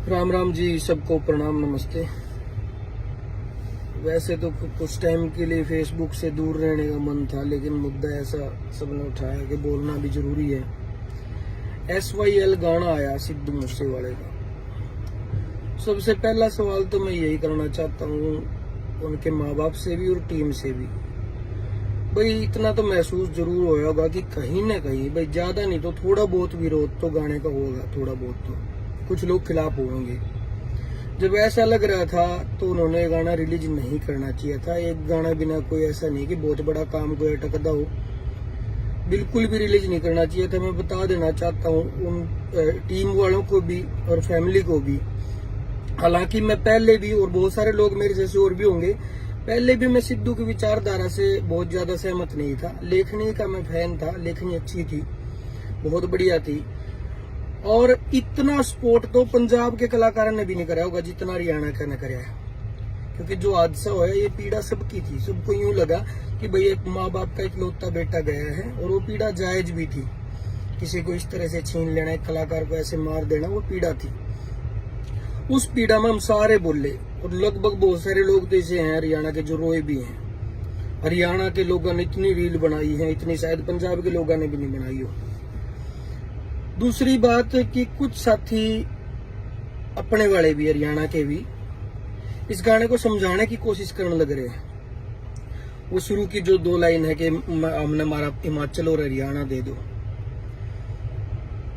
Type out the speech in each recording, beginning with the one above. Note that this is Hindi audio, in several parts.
राम राम जी, सबको प्रणाम, नमस्ते। वैसे तो कुछ टाइम के लिए फेसबुक से दूर रहने का मन था, लेकिन मुद्दा ऐसा सबने उठाया कि बोलना भी जरूरी है। SYL गाना आया सिद्धू मूसेवाले का। सबसे पहला सवाल तो मैं यही करना चाहता हूँ उनके माँ बाप से भी और टीम से भी। भाई इतना तो महसूस जरूर होया होगा कि कहीं ना कहीं भाई ज्यादा नहीं तो थोड़ा बहुत विरोध तो गाने का होगा, थोड़ा बहुत तो कुछ लोग खिलाफ होंगे। जब ऐसा लग रहा था तो उन्होंने गाना रिलीज नहीं करना चाहिए था। एक गाना बिना कोई ऐसा नहीं कि बहुत बड़ा काम कोई अटकदा हो, बिल्कुल भी रिलीज नहीं करना चाहिए था। मैं बता देना चाहता हूँ उन टीम वालों को भी और फैमिली को भी। हालांकि मैं पहले भी, और बहुत सारे लोग मेरे जैसे और भी होंगे, पहले भी मैं सिद्धू की विचारधारा से बहुत ज्यादा सहमत नहीं था। लेखनी का मैं फैन था, लेखनी अच्छी थी, बहुत बढ़िया थी। और इतना सपोर्ट तो पंजाब के कलाकारों ने भी नहीं कराया होगा जितना हरियाणा का ने कराया। क्योंकि जो हादसा हुआ ये पीड़ा सबकी थी। सबको यूं लगा कि भाई एक माँ बाप का इकलौता बेटा गया है, और वो पीड़ा जायज भी थी। किसी को इस तरह से छीन लेना, एक कलाकार को ऐसे मार देना, वो पीड़ा थी। उस पीड़ा में हम सारे बोले, और लगभग बहुत सारे लोग तो ऐसे हैं हरियाणा के जो रोए भी हैं। हरियाणा के लोगों ने इतनी रील बनाई है, इतनी शायद पंजाब के लोगों ने भी नहीं बनाई हो। दूसरी बात कि कुछ साथी अपने वाले भी, हरियाणा के भी, इस गाने को समझाने की कोशिश करने लग रहे हैं। वो शुरू की जो 2 लाइन है कि हमने हमारा हिमाचल और हरियाणा दे दो,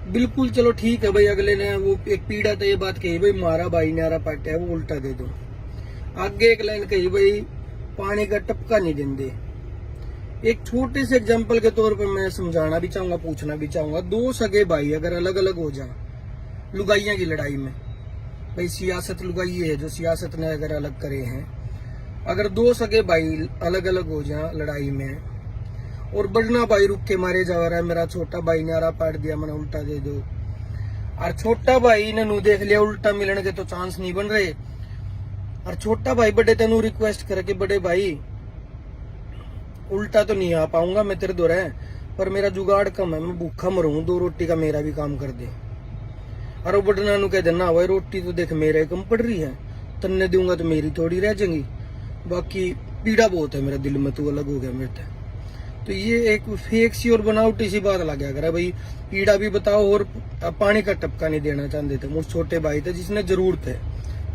बिल्कुल चलो ठीक है भाई। अगले ने वो एक पीड़ा तो ये बात कही भाई मारा भाई नारा पाटा है, वो उल्टा दे दो। आगे एक लाइन कही भाई पानी का टपका नहीं देंगे। एक छोटे से एग्जाम्पल के तौर पर मैं समझाना भी चाहूंगा, पूछना भी चाहूंगा। 2 सगे भाई अगर अलग अलग हो जाए लुगाइयां की लड़ाई में, भाई सियासत लुगाई है जो सियासत ने अगर अलग करे हैं, अगर 2 सगे भाई अलग अलग हो जाए लड़ाई में, और बड़ना भाई रुक के मारे जा रहा है, मेरा छोटा भाई ने आरा पाट दिया, मैंने उल्टा दे दो, और छोटा भाई ने नू देख लिया उल्टा मिलने के तो चांस नहीं बन रहे, और छोटा भाई बड़े तेनू रिक्वेस्ट करे कि बड़े भाई उल्टा तो नहीं आ पाऊंगा मैं तेरे दो है, पर मेरा जुगाड़ कम है, मैं भूखा मरूं, 2 रोटी का मेरा भी काम कर दे। और वो बड़ना नु कह देना भाई रोटी तो देख मेरे कम पड़ रही है, तन्ने दूंगा तो मेरी थोड़ी रह जाएंगी, बाकी पीड़ा बहुत है मेरे दिल में, तू अलग हो गया मेरे से। तो ये एक फेक सी और बनावटी सी बात लग गया भाई। पीड़ा भी बताओ और पानी का टपका नहीं देना चाहते थे। मुझ छोटे भाई थे जिसने जरूरत है।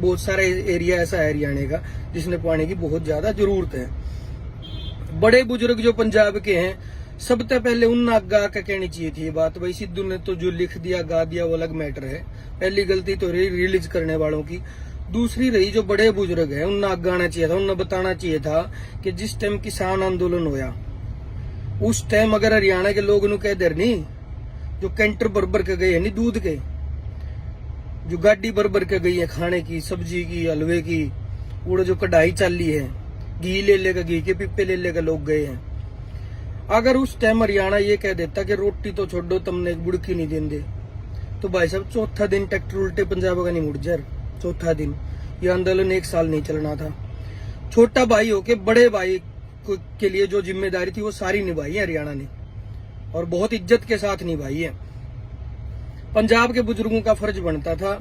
बहुत सारे एरिया ऐसा है हरियाणा का जिसने पानी की बहुत ज्यादा जरूरत है। बड़े बुजुर्ग जो पंजाब के हैं, सबसे पहले उन आगा का कहनी चाहिए थी ये बात। भाई सिद्धू ने तो जो लिख दिया गा दिया वो अलग मैटर है, पहली गलती तो रही रिलीज करने वालों की। दूसरी रही जो बड़े बुजुर्ग हैं, उन्हें आगा आना चाहिए था, उन्हें बताना चाहिए था कि जिस टाइम किसान आंदोलन होया उस टाइम अगर हरियाणा के लोग नु कह देर नहीं, जो कैंटर बरबर के गए नहीं दूध के, जो गाड़ी बरबर के गई है खाने की, सब्जी की, हलवे की, वो जो कढ़ाई चाली है, घी ले लेगा, घी के पिप्पे ले लेगा, लोग गए हैं। अगर उस टाइम हरियाणा ये कह देता कि रोटी तो छोड़ो तुमने एक बुड़की नहीं देंगे, तो भाई साहब चौथा दिन ट्रैक्टर उल्टे पंजाब का नहीं मुड़ जाए। चौथा दिन ये आंदोलन 1 साल नहीं चलना था। छोटा भाई होके बड़े भाई के लिए जो जिम्मेदारी थी वो सारी निभाई है हरियाणा ने, और बहुत इज्जत के साथ निभाई है। पंजाब के बुजुर्गों का फर्ज बनता था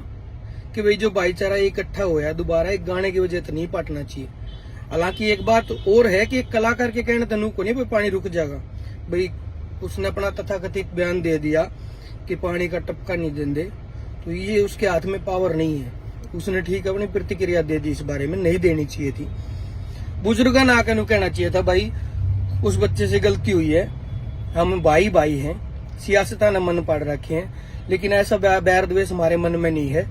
कि भाई जो भाईचारा इकट्ठा होया दोबारा एक गाने की वजह से नहीं पाटना चाहिए। हालांकि एक बात और है कि एक कलाकार के कहने तनु को नहीं भाई पानी रुक जाएगा, भाई उसने अपना तथाकथित बयान दे दिया कि पानी का टपका नहीं देंगे, तो ये उसके हाथ में पावर नहीं है। उसने ठीक अपनी प्रतिक्रिया दे दी, इस बारे में नहीं देनी चाहिए थी। बुजुर्ग ना आकर कहना चाहिए था भाई उस बच्चे से गलती हुई है, हम भाई भाई हैं, सियासता ने मन पाड़ रखे हैं, लेकिन ऐसा बैर द्वेष हमारे मन में नहीं है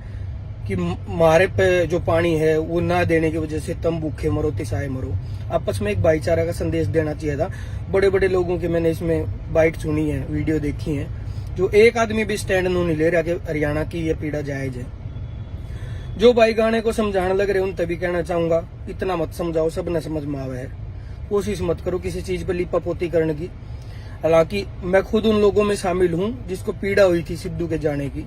कि हमारे पे जो पानी है वो ना देने की वजह से तुम भूखे मरो तिसाए मरो। आपस में एक भाईचारा का संदेश देना चाहिए था। बड़े बड़े लोगों के मैंने इसमें बाइट सुनी है, वीडियो देखी है, जो एक आदमी भी स्टैंड नहीं ले रहा कि हरियाणा की ये पीड़ा जायज है। जो भाई गाने को समझाने लग रहे उन तभी कहना चाहूंगा इतना मत समझाओ, सब न समझ में आवे है। कोशिश मत करो किसी चीज पर लिपापोती करने की। हालांकि मैं खुद उन लोगों में शामिल हूं जिसको पीड़ा हुई थी सिद्धू के जाने की,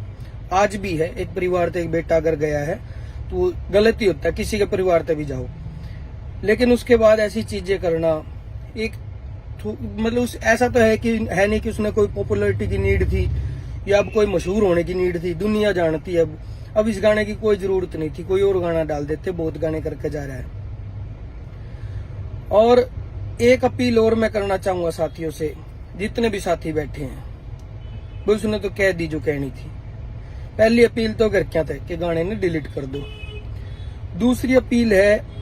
आज भी है। एक परिवार से एक बेटा अगर गया है तो गलती होता है, किसी के परिवार से भी जाओ, लेकिन उसके बाद ऐसी चीजें करना एक मतलब ऐसा तो है नहीं कि उसने कोई पॉपुलैरिटी की नीड थी या अब कोई मशहूर होने की नीड थी। दुनिया जानती है अब इस गाने की कोई जरूरत नहीं थी, कोई और गाना डाल देते, बहुत गाने करके जा रहा है। और एक अपील और मैं करना चाहूंगा साथियों से, जितने भी साथी बैठे हैं, वो उसने तो कह दी जो कहनी थी। पहली अपील तो घर क्या थे कि गाने ने डिलीट कर दो। दूसरी अपील है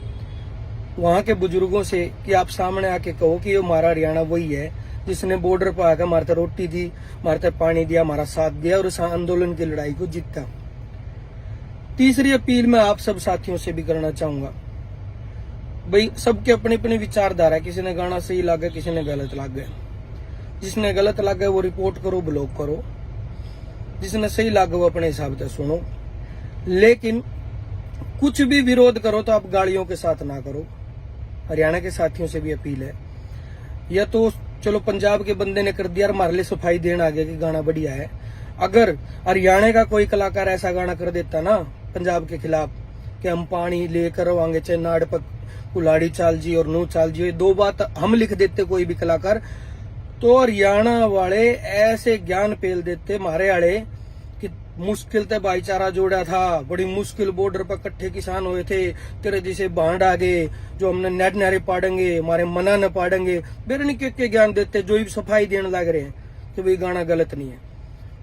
वहां के बुजुर्गों से कि आप सामने आके कहो कि ये हमारा हरियाणा वही है जिसने बॉर्डर पर आकर हमारे रोटी दी, हमारे पानी दिया, हमारा साथ दिया और इस आंदोलन की लड़ाई को जीता। तीसरी अपील मैं आप सब साथियों से भी करना चाहूंगा, भाई सबके अपनी अपनी विचारधारा, किसी ने गाना सही लगा, किसी ने गलत लगा। जिसने गलत लगा वो रिपोर्ट करो, ब्लॉक करो, जिसने सही लगा वो अपने हिसाब से सुनो, लेकिन कुछ भी विरोध करो तो आप गालियों के साथ ना करो। हरियाणा के साथियों से भी अपील है, या तो चलो पंजाब के बंदे ने कर दिया, हमारे लिए सफाई देना आ गया कि गाना बढ़िया है। अगर हरियाणा का कोई कलाकार ऐसा गाना कर देता ना पंजाब के खिलाफ कि हम पानी लेकर आएंगे, चाहे नाड़ पर कुलाड़ी चाल जी और नू चाल जी, दो बात हम लिख देते कोई भी कलाकार, तो हरियाणा वाले ऐसे ज्ञान पेल देते मारे आड़े कि मुश्किल से भाईचारा जोड़ा था, बड़ी मुश्किल बॉर्डर पर इकट्ठे किसान हुए थे, तेरे जैसे बांड आ गए जो हमने नेट नारे पाड़ेंगे, हमारे मना न पाड़ेंगे, बेरनी के ज्ञान देते जो ही सफाई देने लग रहे हैं कि भाई गाना गलत नहीं है।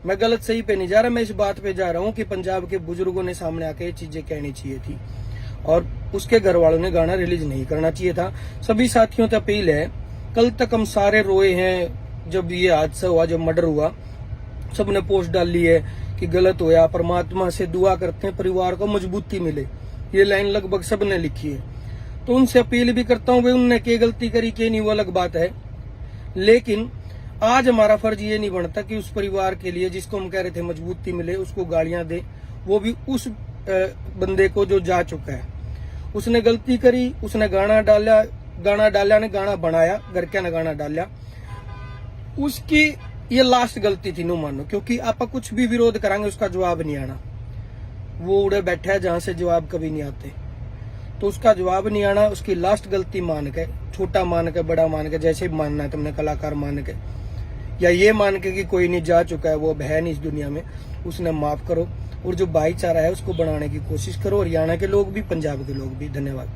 मैं गलत सही पे नहीं जा रहा, मैं इस बात पे जा रहा हूँ कि पंजाब के बुजुर्गों ने सामने आके ये चीजें कहनी चाहिए थी और उसके घर वालों ने गाना रिलीज नहीं करना चाहिए था। सभी साथियों से अपील है, कल तक हम सारे रोए हैं जब ये हादसा हुआ, जब मर्डर हुआ, सबने पोस्ट डाली है कि गलत होया, परमात्मा से दुआ करते हैं परिवार को मजबूती मिले, ये लाइन लगभग सबने लिखी है। तो उनसे अपील भी करता हूँ, भाई उनने क्या गलती करी क्या नहीं वो अलग बात है, लेकिन आज हमारा फर्ज ये नहीं बनता कि उस परिवार के लिए जिसको हम कह रहे थे मजबूती मिले उसको गालियां दे, वो भी उस बंदे को जो जा चुका है। उसने गलती करी, उसने गाना डाला ने गाना बनाया, घर क्या ने गाना डाला, उसकी ये लास्ट गलती थी नो मानो, क्योंकि आप कुछ भी विरोध करांगे उसका जवाब नहीं आना। वो उड़े बैठा है जहां से जवाब कभी नहीं आते, तो उसका जवाब नहीं आना, उसकी लास्ट गलती मान के, छोटा मान के, बड़ा मान के, जैसे भी मानना है तुमने, कलाकार मान के या ये मान के कि कोई नहीं जा चुका है, वो अब है नहीं इस दुनिया में, उसने माफ करो और जो भाईचारा है उसको बनाने की कोशिश करो, हरियाणा के लोग भी, पंजाब के लोग भी। धन्यवाद।